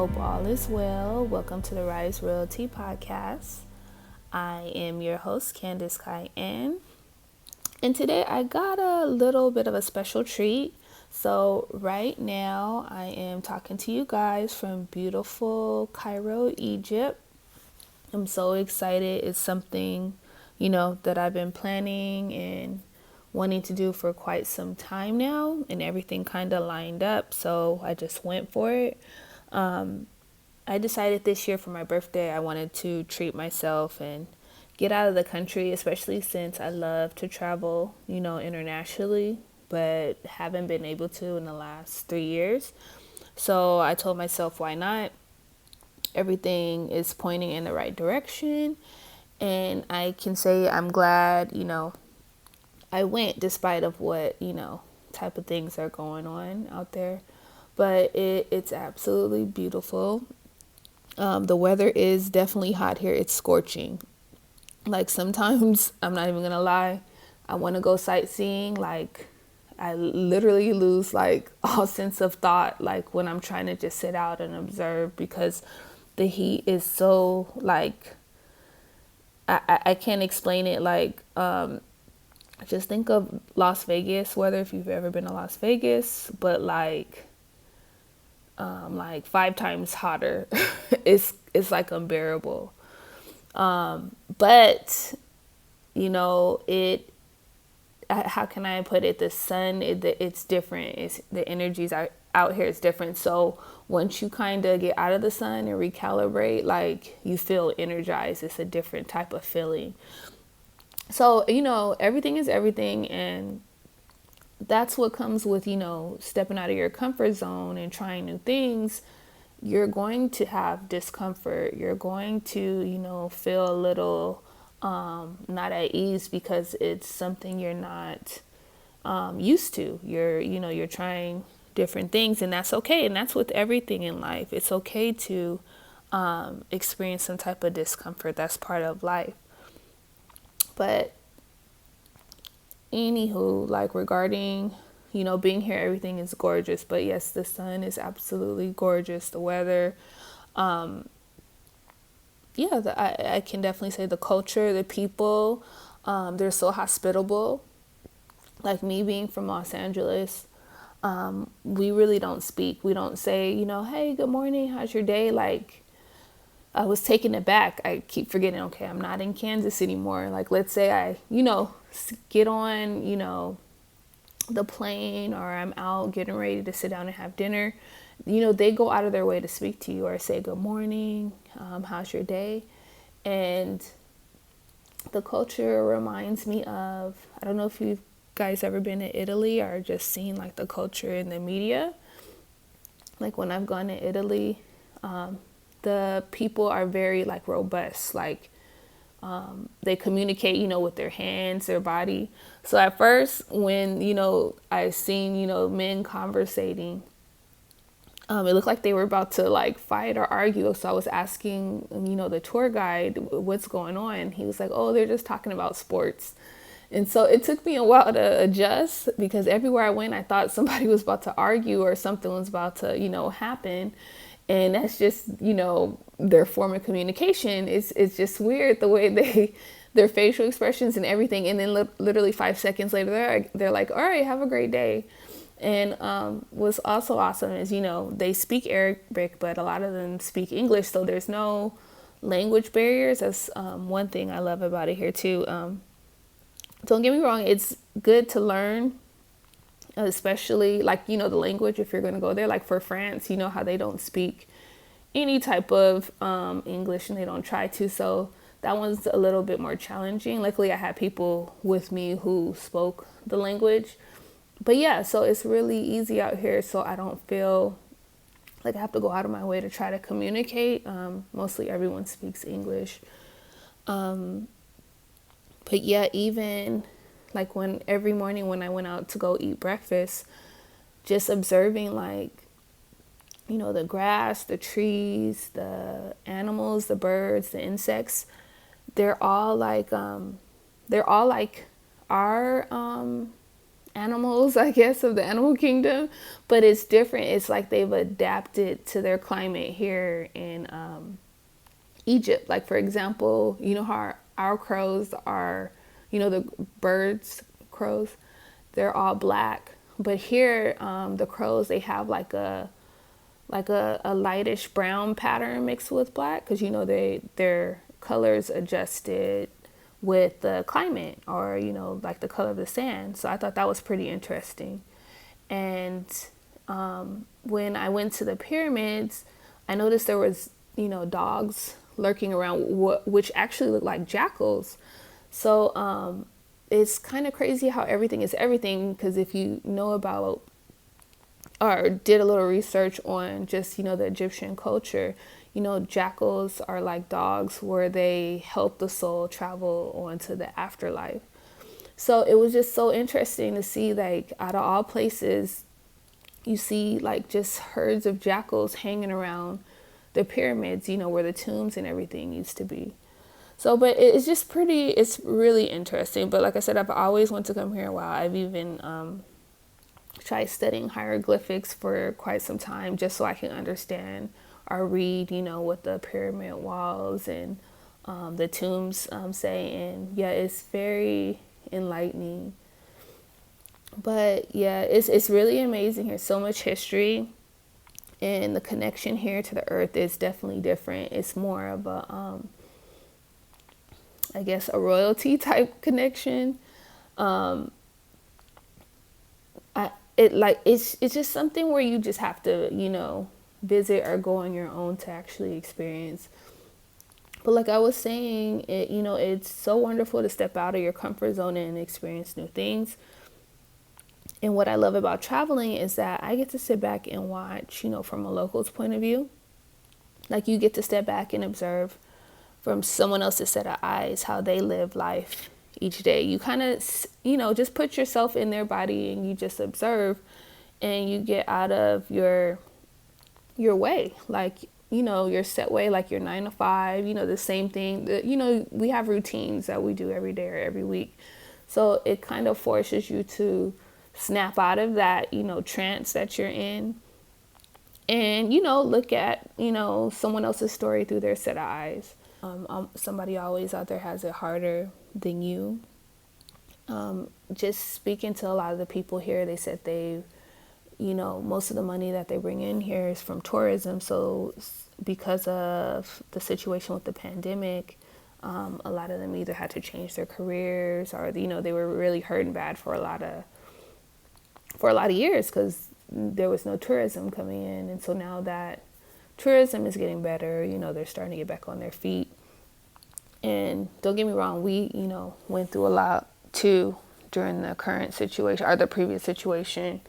hope all is well. Welcome to the Rise Realty Podcast. I am your host, Candice Cayenne. And today I got a little bit of a special treat. So, right now I am talking to you guys from beautiful Cairo, Egypt. I'm so excited. It's something, that I've been planning and wanting to do for quite some time now, and everything kind of lined up. So, I just went for it. I decided this year for my birthday I wanted to treat myself and get out of the country, especially since I love to travel, internationally, but haven't been able to in the last 3 years. So I told myself, why not? Everything is pointing in the right direction. And I can say I'm glad, I went despite of what, type of things are going on out there. But it's absolutely beautiful. The weather is definitely hot here. It's scorching. Like sometimes, I'm not even gonna lie, I want to go sightseeing. Like I literally lose like all sense of thought, like when I'm trying to just sit out and observe, because the heat is so like I can't explain it. Like just think of Las Vegas weather if you've ever been to Las Vegas, but like 5 times hotter. it's like unbearable. But it. How can I put it? The sun, it's different. It's the energies are out here is different. So once you kind of get out of the sun and recalibrate, like you feel energized. It's a different type of feeling. So everything is everything, and that's what comes with stepping out of your comfort zone and trying new things. You're going to have discomfort. You're going to feel a little not at ease, because it's something you're not used to. You're trying different things, and that's okay. And that's with everything in life. It's okay to experience some type of discomfort. That's part of life. But anywho, like regarding being here, everything is gorgeous. But yes, the sun is absolutely gorgeous. The weather, I can definitely say the culture, the people, they're so hospitable. Like me being from Los Angeles, we really don't speak. We don't say, hey, good morning, how's your day? Like, I was taken aback. I keep forgetting, okay, I'm not in Kansas anymore. Like, let's say I, get on, the plane, or I'm out getting ready to sit down and have dinner. They go out of their way to speak to you or say, good morning, how's your day? And the culture reminds me of, I don't know if you guys ever been to Italy or just seen like the culture in the media. Like when I've gone to Italy, the people are very like robust, like they communicate, with their hands, their body. So at first when, I seen, men conversating, it looked like they were about to like fight or argue. So I was asking, the tour guide, what's going on? He was like, oh, they're just talking about sports. And so it took me a while to adjust, because everywhere I went, I thought somebody was about to argue or something was about to, happen. And that's just, their form of communication. It's just weird the way their facial expressions and everything. And then literally 5 seconds later, they're like, all right, have a great day. And what's also awesome is, they speak Arabic, but a lot of them speak English. So there's no language barriers. That's one thing I love about it here too. Don't get me wrong, it's good to learn, especially like, the language if you're going to go there. Like for France, how they don't speak any type of English, and they don't try to. So that one's a little bit more challenging. Luckily, I had people with me who spoke the language. But yeah, so it's really easy out here. So I don't feel like I have to go out of my way to try to communicate. Mostly everyone speaks English. But yeah, even like every morning when I went out to go eat breakfast, just observing like, the grass, the trees, the animals, the birds, the insects, they're all like our animals, I guess, of the animal kingdom, but it's different. It's like they've adapted to their climate here in Egypt. Like, for example, you know how our crows are, you know, the birds, crows, they're all black. But here, the crows, they have like a lightish brown pattern mixed with black because, you know, their colors adjusted with the climate, or, you know, like the color of the sand. So I thought that was pretty interesting. And when I went to the pyramids, I noticed there was, you know, dogs lurking around, which actually looked like jackals. So it's kind of crazy how everything is everything, because if you know about or did a little research on just, you know, the Egyptian culture, you know, jackals are like dogs where they help the soul travel on to the afterlife. So it was just so interesting to see, like, out of all places, you see like just herds of jackals hanging around the pyramids, you know, where the tombs and everything used to be. So, but it's just pretty, it's really interesting. But like I said, I've always wanted to come here a while. I've even tried studying hieroglyphics for quite some time just so I can understand or read, you know, what the pyramid walls and the tombs say. And yeah, it's very enlightening. But yeah, it's really amazing here. So much history, and the connection here to the earth is definitely different. It's more of a I guess a royalty type connection. It's just something where you just have to, you know, visit or go on your own to actually experience. But like I was saying, it, you know, it's so wonderful to step out of your comfort zone and experience new things. And what I love about traveling is that I get to sit back and watch, you know, from a local's point of view. Like, you get to step back and observe from someone else's set of eyes how they live life each day. You kind of, you know, just put yourself in their body and you just observe, and you get out of your way. Like, you know, your set way, like your 9 to 5, you know, the same thing. You know, we have routines that we do every day or every week. So it kind of forces you to snap out of that, you know, trance that you're in, and, you know, look at, you know, someone else's story through their set of eyes. Somebody always out there has it harder than you. Just speaking to a lot of the people here, they said you know, most of the money that they bring in here is from tourism. So because of the situation with the pandemic, a lot of them either had to change their careers, or, you know, they were really hurting bad for a lot of years because there was no tourism coming in. And so now that tourism is getting better, you know, they're starting to get back on their feet. And don't get me wrong, we, you know, went through a lot too during the current situation or the previous situation.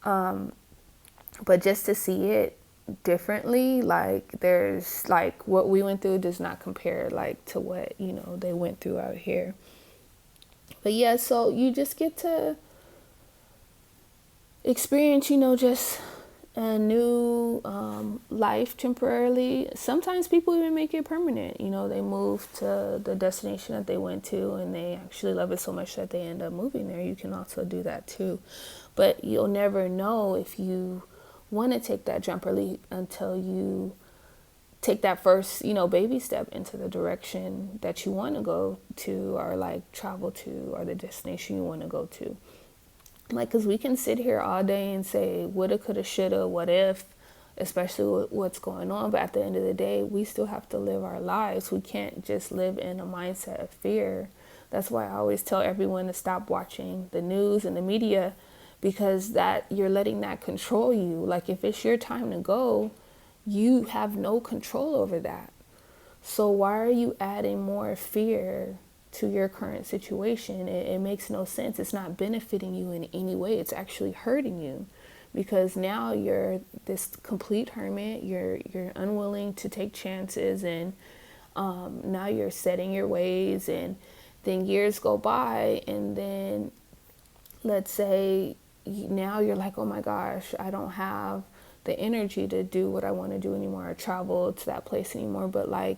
But just to see it differently, like, there's like what we went through does not compare like to what, you know, they went through out here. But yeah, so you just get to experience, you know, just a new life temporarily. Sometimes people even make it permanent. You know, they move to the destination that they went to and they actually love it so much that they end up moving there. You can also do that too. But you'll never know if you want to take that jump or leap until you take that first, you know, baby step into the direction that you want to go to, or like travel to, or the destination you want to go to. Like, because we can sit here all day and say woulda, coulda, shoulda, what if, especially with what's going on. But at the end of the day, we still have to live our lives. We can't just live in a mindset of fear. That's why I always tell everyone to stop watching the news and the media, because that you're letting that control you. Like, if it's your time to go, you have no control over that. So why are you adding more fear to your current situation? It makes no sense. It's not benefiting you in any way. It's actually hurting you, because now you're this complete hermit. You're unwilling to take chances, and now you're setting your ways, and then years go by, and then let's say now you're like, oh my gosh, I don't have the energy to do what I want to do anymore, or travel to that place anymore. But like,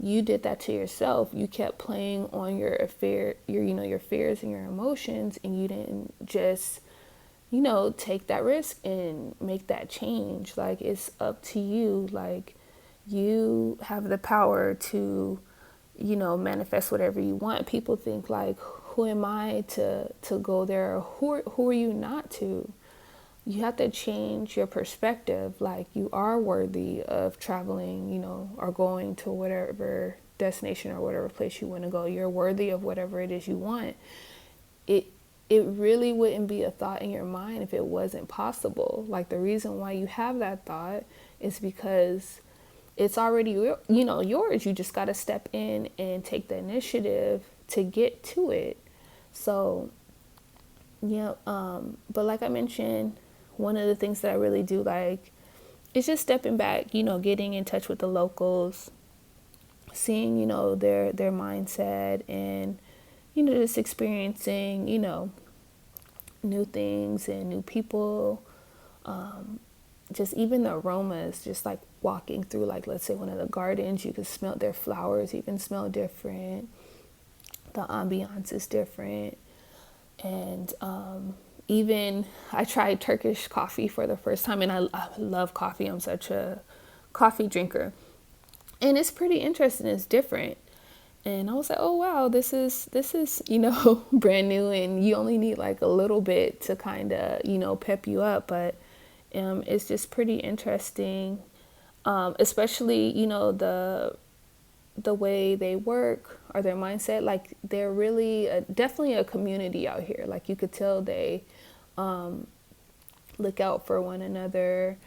you did that to yourself. You kept playing on your fears and your emotions, and you didn't just, take that risk and make that change. Like, it's up to you. Like, you have the power to, manifest whatever you want. People think like, who am I to go there? Who are you not to? You have to change your perspective. Like, you are worthy of traveling, or going to whatever destination or whatever place you want to go. You're worthy of whatever it is you want. It it really wouldn't be a thought in your mind if it wasn't possible. Like, the reason why you have that thought is because it's already, yours. You just got to step in and take the initiative to get to it. So, yeah, but like I mentioned, one of the things that I really do like is just stepping back, getting in touch with the locals, seeing, their mindset, and, just experiencing, new things and new people. Just even the aromas, just like walking through, like, let's say one of the gardens, you can smell their flowers, even smell different. The ambiance is different. And even I tried Turkish coffee for the first time, and I love coffee. I'm such a coffee drinker. And it's pretty interesting. It's different. And I was like, oh, wow, this is, brand new. And you only need like a little bit to kind of, pep you up. But it's just pretty interesting, especially, the way they work or their mindset. Like, they're really definitely a community out here. Like, you could tell they look out for one another.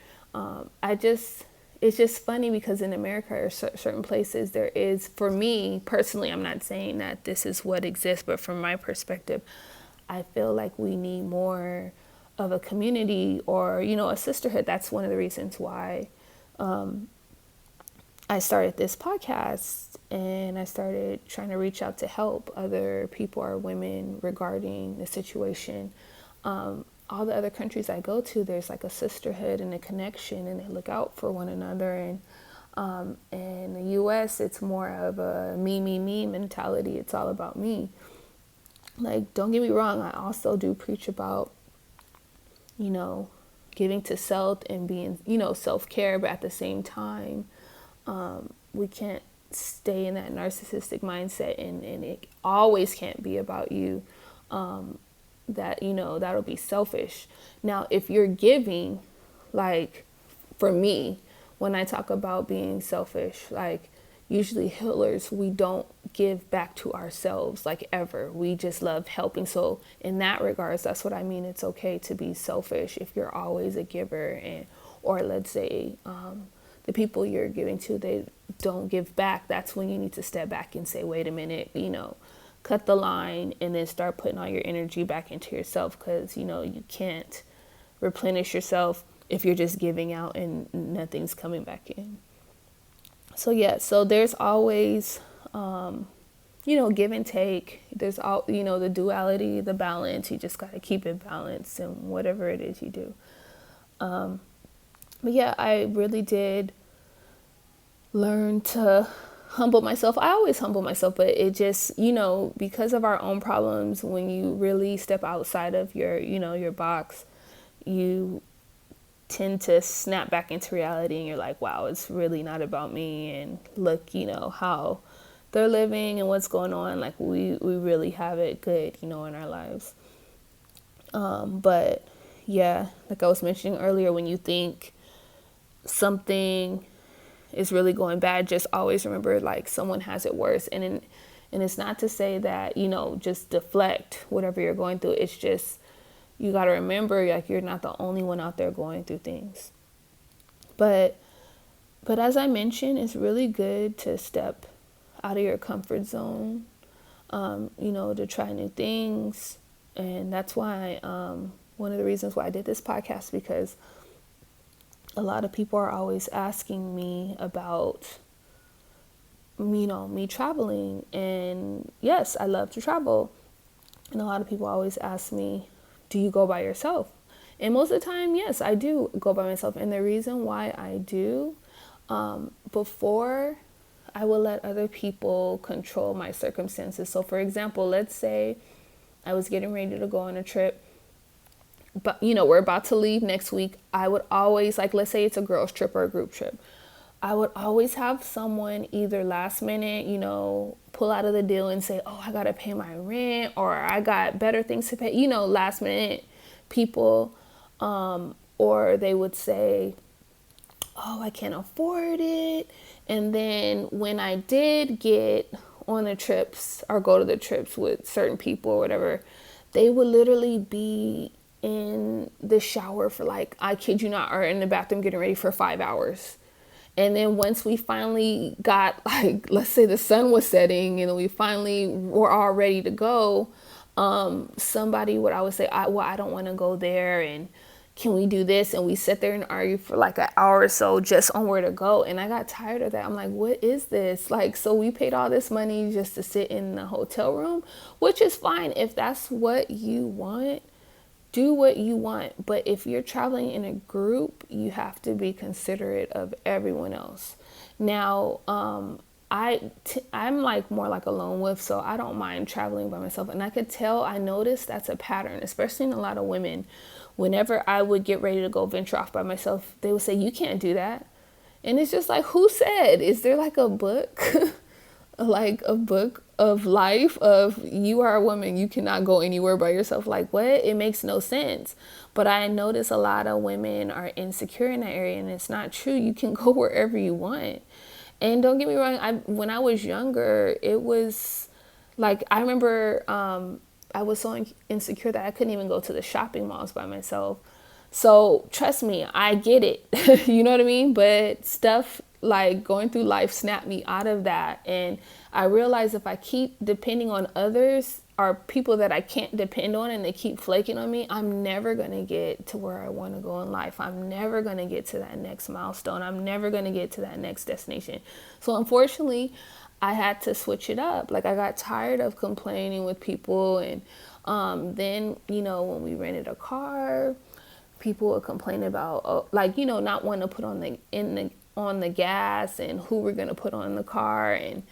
It's just funny because in America or certain places there is, for me personally, I'm not saying that this is what exists, but from my perspective, I feel like we need more of a community or, a sisterhood. That's one of the reasons why I started this podcast, and I started trying to reach out to help other people or women regarding the situation. All the other countries I go to, there's like a sisterhood and a connection, and they look out for one another. And in the U.S., it's more of a me mentality. It's all about me. Like, don't get me wrong, I also do preach about, giving to self and being, self-care, but at the same time, we can't stay in that narcissistic mindset, and it always can't be about you. That'll be selfish. Now, if you're giving, like, for me, when I talk about being selfish, like, usually healers, we don't give back to ourselves, like, ever. We just love helping. So in that regards, that's what I mean. It's okay to be selfish if you're always a giver, or let's say the people you're giving to, they don't give back. That's when you need to step back and say, wait a minute, cut the line, and then start putting all your energy back into yourself, because you can't replenish yourself if you're just giving out and nothing's coming back in. So yeah, so there's always give and take. There's all, the duality, the balance. You just got to keep it balanced in whatever it is you do. But yeah, I really did learn to humble myself. I always humble myself, but it just, because of our own problems, when you really step outside of your box, you tend to snap back into reality, and you're like, wow, it's really not about me. And look, how they're living and what's going on. Like, we really have it good, in our lives. But yeah, like I was mentioning earlier, when you think something is really going bad, just always remember, like, someone has it worse. And it's not to say that, just deflect whatever you're going through. It's just, you got to remember, like, you're not the only one out there going through things. But as I mentioned, it's really good to step out of your comfort zone, to try new things. And that's why, one of the reasons why I did this podcast, because a lot of people are always asking me about, me traveling. And yes, I love to travel. And a lot of people always ask me, do you go by yourself? And most of the time, yes, I do go by myself. And the reason why I do, before I will let other people control my circumstances. So for example, let's say I was getting ready to go on a trip, but we're about to leave next week. I would always, like, let's say it's a girls trip or a group trip, I would always have someone either last minute, pull out of the deal and say, oh, I got to pay my rent, or I got better things to pay, last minute people. Or they would say, oh, I can't afford it. And then when I did get on the trips or go to the trips with certain people or whatever, they would literally be in the shower for, like, I kid you not, or in the bathroom getting ready for 5 hours. And then once we finally got, like, let's say the sun was setting and we finally were all ready to go, somebody would always say, I don't want to go there, and can we do this? And we sit there and argue for like an hour or so just on where to go. And I got tired of that. I'm like, what is this? Like, so we paid all this money just to sit in the hotel room, which is fine. If that's what you want, do what you want. But if you're traveling in a group, you have to be considerate of everyone else. Now, I'm like more like a lone wolf, so I don't mind traveling by myself. And I noticed that's a pattern, especially in a lot of women. Whenever I would get ready to go venture off by myself, they would say, you can't do that. And it's just like, who said? Is there like a book, like a book of life of you are a woman, you cannot go anywhere by yourself? Like, what? It makes no sense. But I notice a lot of women are insecure in that area, and it's not true. You can go wherever you want. And don't get me wrong, when I was younger, it was like, I remember I was so insecure that I couldn't even go to the shopping malls by myself. So trust me, I get it. You know what I mean? But stuff like going through life snapped me out of that. And I realized if I keep depending on others or people that I can't depend on and they keep flaking on me, I'm never going to get to where I want to go in life. I'm never going to get to that next milestone. I'm never going to get to that next destination. So unfortunately, I had to switch it up. Like, I got tired of complaining with people. And then, when we rented a car, people would complain about, not wanting to put on the gas and who we're going to put on the car. And,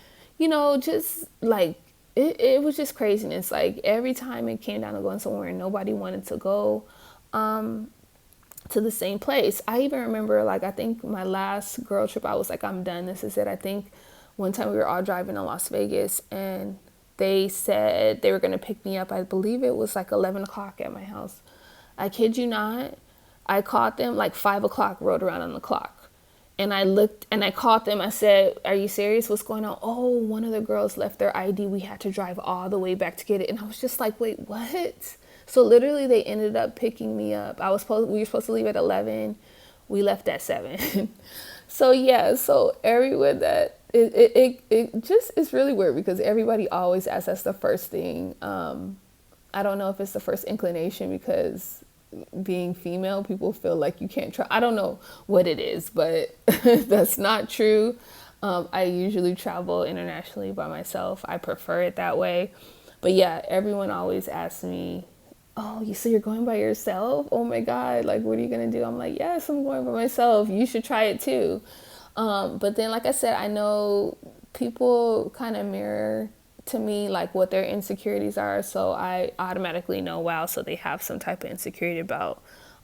just like, it was just craziness. Like, every time it came down to going somewhere and nobody wanted to go to the same place. I even remember, like, I think my last girl trip, I was like, I'm done. This is it. I think one time we were all driving to Las Vegas and they said they were going to pick me up. I believe it was like 11 o'clock at my house. I kid you not. I called them like 5 o'clock, rolled around on the clock. And I looked and I called them. I said, are you serious? What's going on? Oh, one of the girls left their ID. We had to drive all the way back to get it. And I was just like, wait, what? So literally they ended up picking me up. We were supposed to leave at 11. We left at 7. So yeah, so everywhere that it just is really weird because everybody always asks us the first thing. I don't know if it's the first inclination because being female, people feel like you can't try. I don't know what it is, but that's not true. I usually travel internationally by myself. I prefer it that way. But yeah, everyone always asks me, oh, so you're going by yourself? Oh my God, like, what are you going to do? I'm like, yes, I'm going by myself. You should try it too. But then, like I said, I know people kind of mirror to me like what their insecurities are. So I automatically know, wow, so they have some type of insecurity about,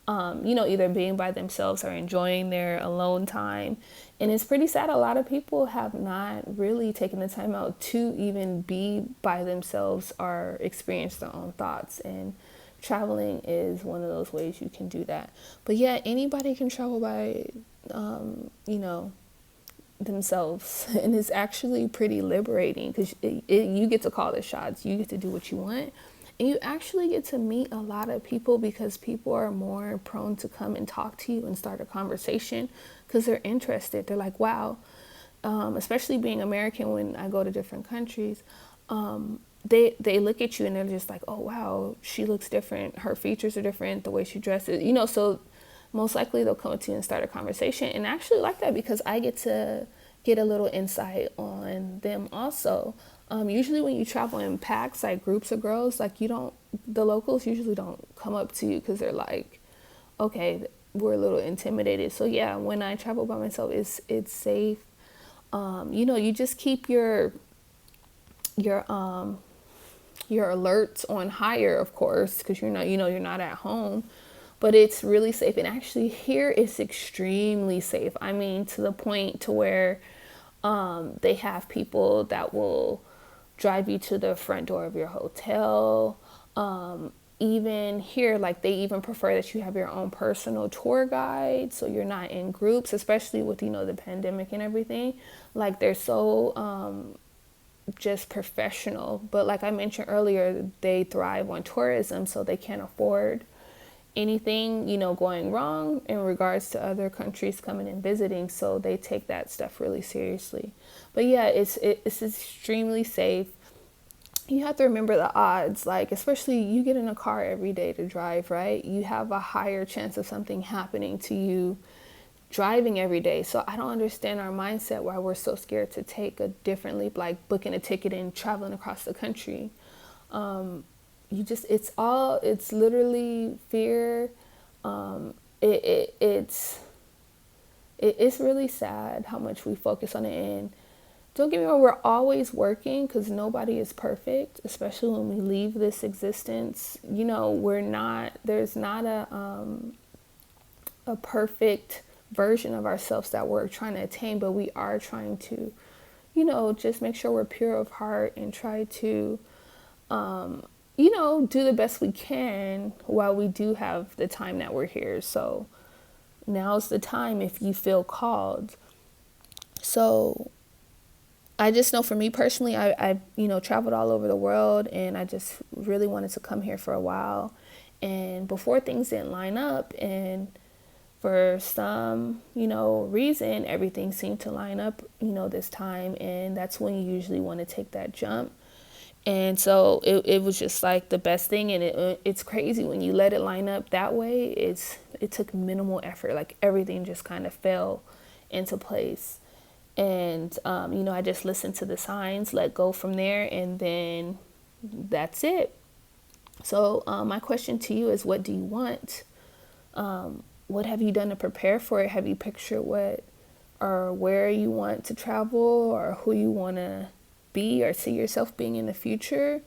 either being by themselves or enjoying their alone time. And it's pretty sad. A lot of people have not really taken the time out to even be by themselves or experience their own thoughts. And traveling is one of those ways you can do that. But yeah, anybody can travel by, themselves, and it's actually pretty liberating because you get to call the shots, you get to do what you want, and you actually get to meet a lot of people because people are more prone to come and talk to you and start a conversation because they're interested. They're like, wow, especially being American, when I go to different countries, they look at you and they're just like, oh wow, she looks different, her features are different, the way she dresses, so most likely they'll come up to you and start a conversation. And I actually like that because I get to get a little insight on them also. Usually when you travel in packs, like groups of girls, like the locals usually don't come up to you because they're like, okay, we're a little intimidated. So yeah, when I travel by myself, it's safe. You just keep your your alerts on higher, of course, because you're not at home, but it's really safe. And actually here it's extremely safe. I mean, to the point to where they have people that will drive you to the front door of your hotel. Even here, like, they even prefer that you have your own personal tour guide, so you're not in groups, especially with the pandemic and everything. Like, they're so just professional. But like I mentioned earlier, they thrive on tourism, so they can't afford anything going wrong in regards to other countries coming and visiting, so they take that stuff really seriously. But yeah, it's extremely safe. You have to remember the odds, like, especially you get in a car every day to drive, right? You have a higher chance of something happening to you driving every day. So I don't understand our mindset why we're so scared to take a different leap, like booking a ticket and traveling across the country. It's literally fear. It's really sad how much we focus on it. And don't get me wrong, we're always working, because nobody is perfect, especially when we leave this existence. There's not a perfect version of ourselves that we're trying to attain, but we are trying to, just make sure we're pure of heart and try to, do the best we can while we do have the time that we're here. So now's the time if you feel called. So I just know for me personally, I traveled all over the world, and I just really wanted to come here for a while. And before, things didn't line up, and for some, reason, everything seemed to line up, this time. And that's when you usually want to take that jump. And so it was just like the best thing. And it's crazy when you let it line up that way. It took minimal effort. Like, everything just kind of fell into place. And, I just listened to the signs, let go from there, and then that's it. So my question to you is, what do you want? What have you done to prepare for it? Have you pictured what or where you want to travel, or who you want to be or see yourself being in the future?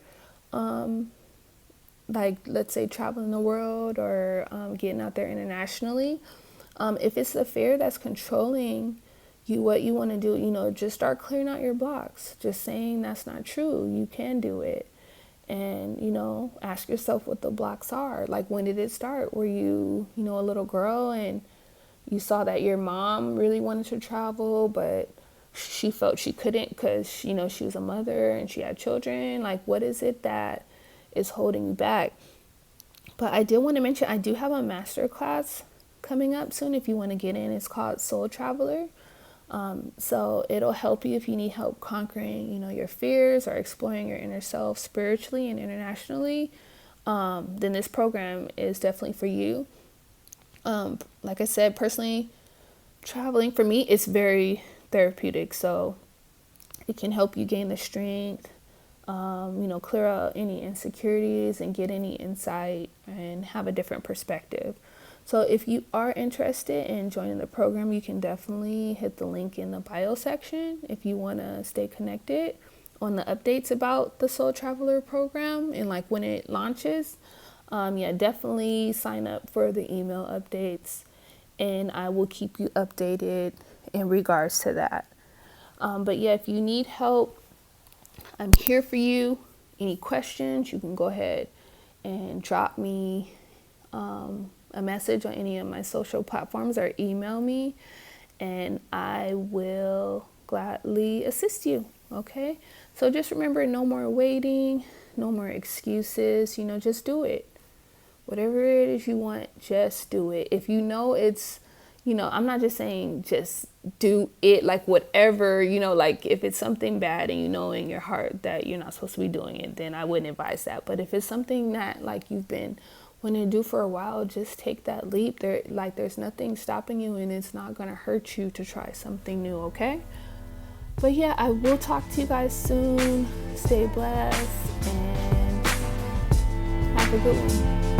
Like, let's say traveling the world, or getting out there internationally. If it's the fear that's controlling what you want to do, just start clearing out your blocks. Just saying that's not true. You can do it. And, ask yourself what the blocks are. Like, when did it start? Were you, a little girl, and you saw that your mom really wanted to travel, but she felt she couldn't because, she was a mother and she had children? Like, what is it that is holding you back? But I did want to mention, I do have a master class coming up soon if you want to get in. It's called Soul Traveler. So it'll help you if you need help conquering, your fears, or exploring your inner self spiritually and internationally. Then this program is definitely for you. Like I said, personally, traveling for me is very therapeutic. So it can help you gain the strength, clear out any insecurities and get any insight and have a different perspective. So if you are interested in joining the program, you can definitely hit the link in the bio section if you want to stay connected on the updates about the Soul Traveler program and like when it launches. Definitely sign up for the email updates, and I will keep you updated in regards to that. But yeah, if you need help, I'm here for you. Any questions, you can go ahead and drop me a message on any of my social platforms, or email me, and I will gladly assist you. Okay, so just remember, no more waiting, no more excuses. Just do it. Whatever it is you want, just do it. If it's, I'm not just saying just do it, like whatever, like if it's something bad and in your heart that you're not supposed to be doing it, then I wouldn't advise that. But if it's something that like you've been wanting to do for a while, just take that leap. There's nothing stopping you, and it's not going to hurt you to try something new, okay? But yeah, I will talk to you guys soon. Stay blessed and have a good one.